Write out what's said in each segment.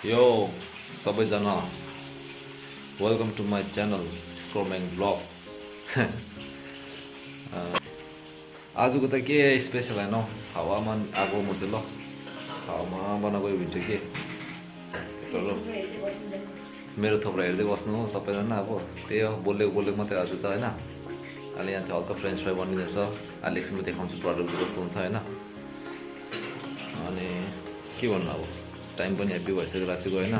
Yo, सबैजना welcome to my channel Scormangvlog. आजको त के स्पेशल हैन हावामा आगो म चाहिँ ल हावामा बनाएको भिडियो के मेरो थोप्रा हेर्दै बस्नु सबैजना अब त्यही हो बोल्दै मात्रै हजुर त हैन अहिले यहाँ चाहिँ हल्का फ्रेन्च फ्राई बनिँदैछ अहिले एकछिनमा देखाउँछु प्रडक्ट कस्तो हुन्छ हैन अनि के भन्नु अब टाइम पनि हेभी भइसक्यो रातिको हैन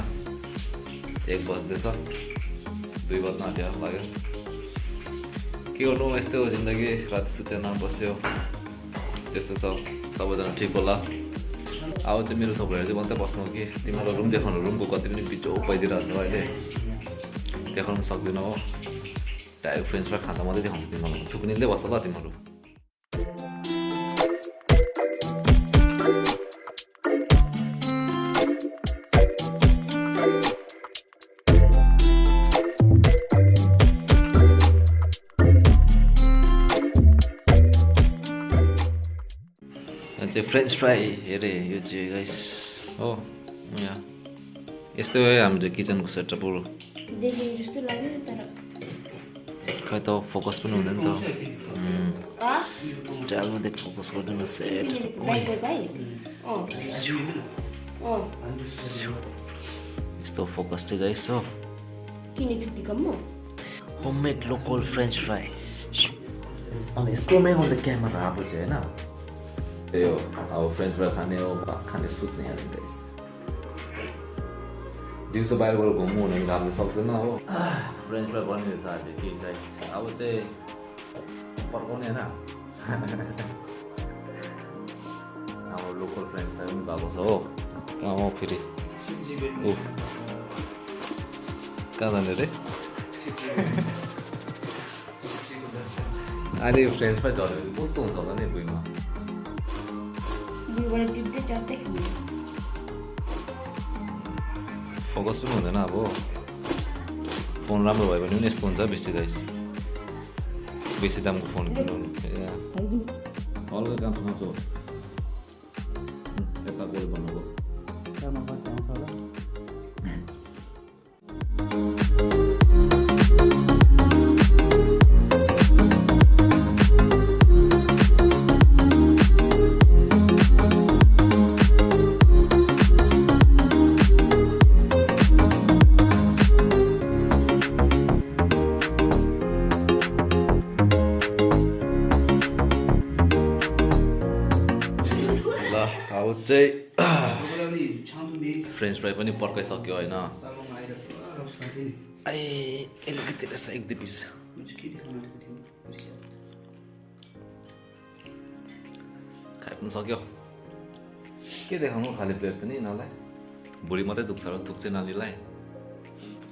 1 बज्दैछ 2 बज्न आँट्यो लाग्यो के गर्नु यस्तै हो जिन्दगी राति सुतेन बस्यो त्यस्तो छ सबैजना ठिक होला अब चाहिँ मेरो थोप्राहरू चाहिँ मात्रै बस्नु हो कि तिमीलाई रुम देखाउनु रुमको कति पनि बिचो पाइदिरहेको छ अहिले देखाउनु पनि सक्दिनँ हो डाइरेक्ट फ्रेन्च फ्राई खाँदा मात्रै देखाउँछु तिमीलाई थुक्निँदै बस्छ ल तिमीहरू फ्रेन्च फ्राई हेरे यो चाहिँ गाइस हो यहाँ यस्तै हो हाम्रो किचनको सेटअपहरू खै त फोकस पनि हुँदैन त स्टाइलमा देख फोकस गर्दैन सेट यस्तो फोकस चाहिँ गाइस हो होममेड लोकल फ्रेन्च फ्राई अनि स्कोरम्याङ अन द क्यामेरा अब चाहिँ हैन त्यही हो अब फ्रेन्च फ्राई खाने हो भात खाने सुत्ने हाल्ने गाइस दिउँसो बाहिर गएर घुम्नु हुने हामीले सक्दैन हो फ्रेन्च फ्राई बनिँदैछ अहिले के गाइस अब चाहिँ पर्काउने होइन अब लोकल फ्रेन्च फ्राई पनि भएको छ हो कहाँ हो फेरि ऊ कहाँ जाने रे अहिले यो फ्रेन्च फ्राई झऱ्यो भने कस्तो हुन्छ होला नि भुइँमा फोकस पनि हुँदैन अब फोन राम्रो भयो भने पनि यस्तो हुन्छ बेसी गाइस बेसी दामको फोन किन्नु हल्का काम खाउँछु यता बेल बनाएको चाहिँ फ्रेन्च फ्राई पनि पर्काइसक्यो होइन अलिकति रहेछ 1-2 पिस खाइ पनि सक्यो के देखाउनु खाली प्लेट त नि यिनीहरूलाई भुँडी मात्रै दुख्छ र दुख्छ नानीलाई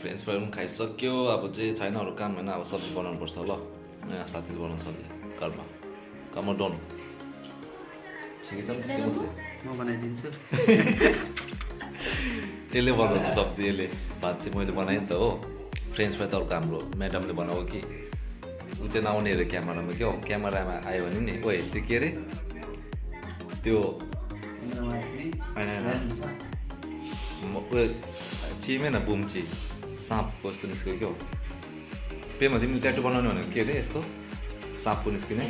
फ्रेन्च फ्राई पनि खाइसक्यो अब चाहिँ छैन अरू काम होइन अब सब्जी बनाउनु पर्छ ल नयाँ साथीले बनाउनु सब्जी घरमा डोन ठिकै छ म बनाइदिन्छु यसले बनाउँछ सब्जी यसले भात चाहिँ मैले बनाएँ नि त हो फ्रेन्च फ्राई त अर्को हाम्रो म्याडमले बनाएको कि ऊ चाहिँ नआउने अरे क्यामेरामा क्या हो क्यामेरामा आयो भने नि ओ त्यो के अरे त्यो उयो चिमै न बुम्ची साँपको यस्तो निस्क्यो क्या हो पेमा तिमीले ट्याटु बनाउने भनेको के अरे यस्तो साँपको निस्किने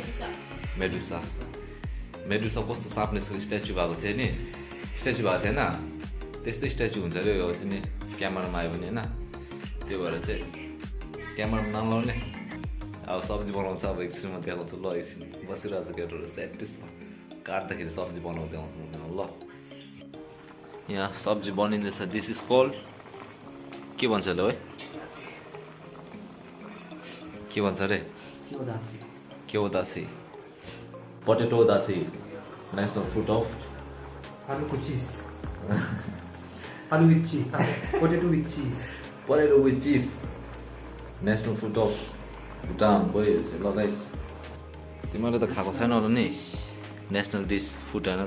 मेडुसा कस्तो साँप निस्केको स्ट्याचु भएको थियो नि स्ट्याचु भएको थिएन त्यस्तै स्ट्याचु हुन्छ अरे यो चाहिँ नि क्यामेरामा आयो भने होइन त्यो भएर चाहिँ क्यामेरामा नलाउने अब सब्जी बनाउँछ अब एकछिनमा देखाउँछु ल एकछिन बसिरहेको छ केटाहरू सेटिसमा काट्दाखेरि सब्जी बनाउँदै आउँछु म ल यहाँ सब्जी बनिँदैछ दिस इज कल्ड के भन्छ ल है के भन्छ अरे केवदासी potato dasi national food of aloo with cheese potato with cheese national food of Bhutan boy ल गाइस तिमीले त खाएको छैन होला नि नेसनल डिस फुड हैन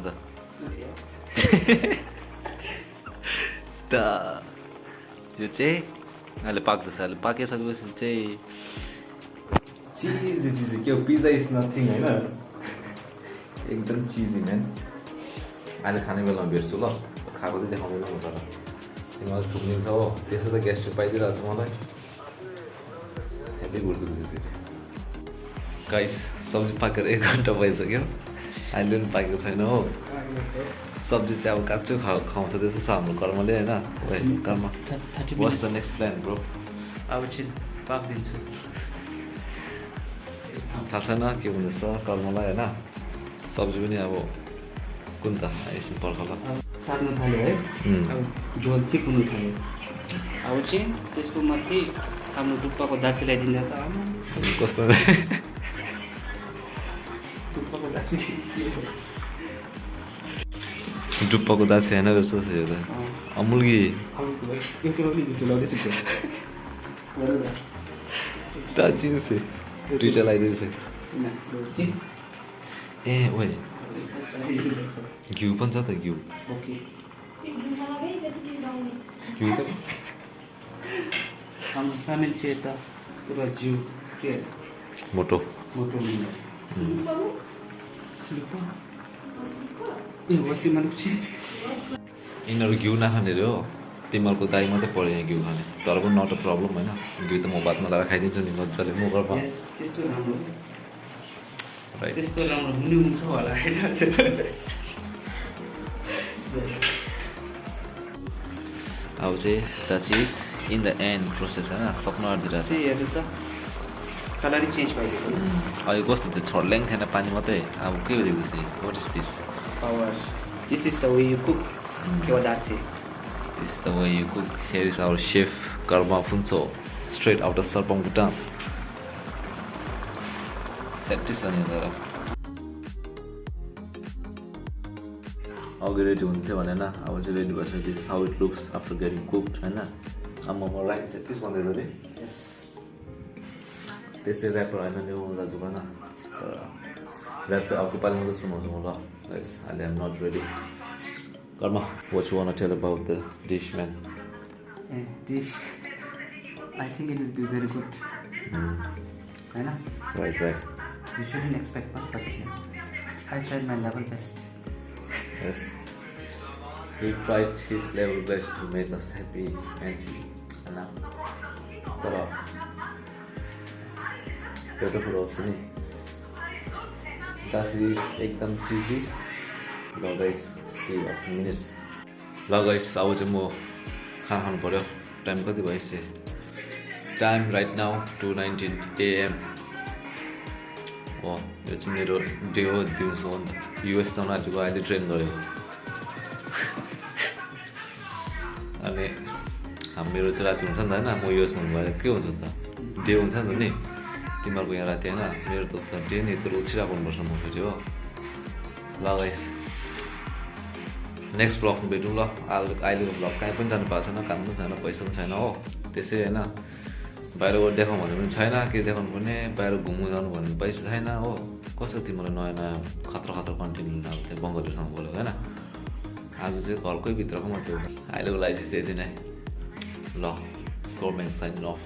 त यो चाहिँ अहिले पाक्दैछ अहिले पाकिसकेपछि चाहिँ चीज के पिज्जा इज नथिङ हैन एकदम चिजी म्यान अहिले खाने बेलामा भेट्छु ल खाएको चाहिँ देखाउँदैन म तर मलाई थुकिन्छ हो त्यसो त ग्यास्ट्रिक पाइदिरहेको छ मलाई हेभी गुड गाइस सब्जी पाकेर 1 घन्टा भइसक्यो अहिले पनि पाकेको छैन हो सब्जी चाहिँ अब काँचो खुवाउँछ त्यसो छ हाम्रो कर्मले होइन कर्म what's the next plan bro अब चाहिँ पाकिदिन्छु थाहा छैन के हुँदैछ कर्मलाई होइन सब्जी पनि अब कुन त एकछिन पर्खला सार्नु थाल्यो है अब झोल ठिक हुनु थाल्यो अब चाहिँ त्यसको माथि हाम्रो डुक्पाको दाछी ल्याइदिँदा त कस्तो डुक्पाको दाछी डुप्पाको दाछी होइन रहेछ यो त अमुल्गी दाछी दुइटा लगाइदिएछ ए ओए घिउ पनि छ त घिउ घिउ त हाम्रो सामेल चाहिँ यता पुरा जिउ के मोटो मोटो ए वसीमा यिनीहरू घिउ नखाने रे हो तिमीहरूको दाइ मात्रै पऱ्यो यहाँ घिउ खाने तर पनि नट अ प्रब्लम होइन घिउ त म भातमा लगाएर खाइदिन्छु नि मजाले म घरमा त्यस्तो राम्रो राइट त्यस्तो राम्रो हुने हुन्छ होला होइन अब चाहिँ that is in the and process होइन सक्नु आँटिरहेको छ हेर्नु त कलर चेन्ज भइदिएको अहिले कस्तो थियो छोड्ल्याङ थिएन पानी मात्रै अब के हो देख्दैछ what is this power this is the way you cook के हो दाछी This is the way you cook. Here is our chef Karma Funso, straight out of Scormang, Bhutan. Set this on your अघि ready हुन्थ्यो भनेन अब चाहिँ ready भइसक्यो this is how it looks after getting cooked होइन आम्मा right satis भन्दै थियो अरे त्यसै ऱ्यापर होइन नि हो दाजु भन तर ऱ्याप त अर्को पालि मात्रै सुनाउँछु म ल अहिले I'm not ready Karma, what you want to tell about the dish, man? Dish, I think it will be very good. Right. You shouldn't expect perfection. I tried my level best. Yes. He tried his level best to make us happy and तर एउटा कुरो होस् नि दासी एकदम चिजी ल guys minutes ल guys अब चाहिँ म खाना खानु पऱ्यो टाइम कति भइसक्यो टाइम राइट नाउ 2:19 AM हो यो चाहिँ मेरो डे हो दिउँसो हो नि त युएस जान आँटेको अहिले ट्रेन गरेको अनि मेरो चाहिँ राति हुन्छ नि त होइन म युएस भन्नुभयो के हुन्छ त डे हुन्छ नि त नि तिमीहरूको यहाँ राति होइन मेरो त डे नि यत्रो उछिरहेको हुनुपर्छ म फेरि हो ल गाइस नेक्स्ट ब्लगमा भेटौँ ल अहिलेको ब्लग कहीँ पनि जानु पाएको छैन काम पनि छैन पैसा पनि छैन हो त्यसै होइन बाहिर गएर देखाउँ भने पनि छैन के देखाउनु पर्ने बाहिर घुम्नु जानु भने पैसा छैन हो कस्तो तिमीलाई नयाँ नयाँ खतरा कन्टेन्ट अब त्यो बङ्गलहरूसँग बोलेको होइन आज चाहिँ घरकै भित्रको मात्रै हो अहिलेको लागि चाहिँ त्यति नै ल स्कोरम्याङ साइन अफ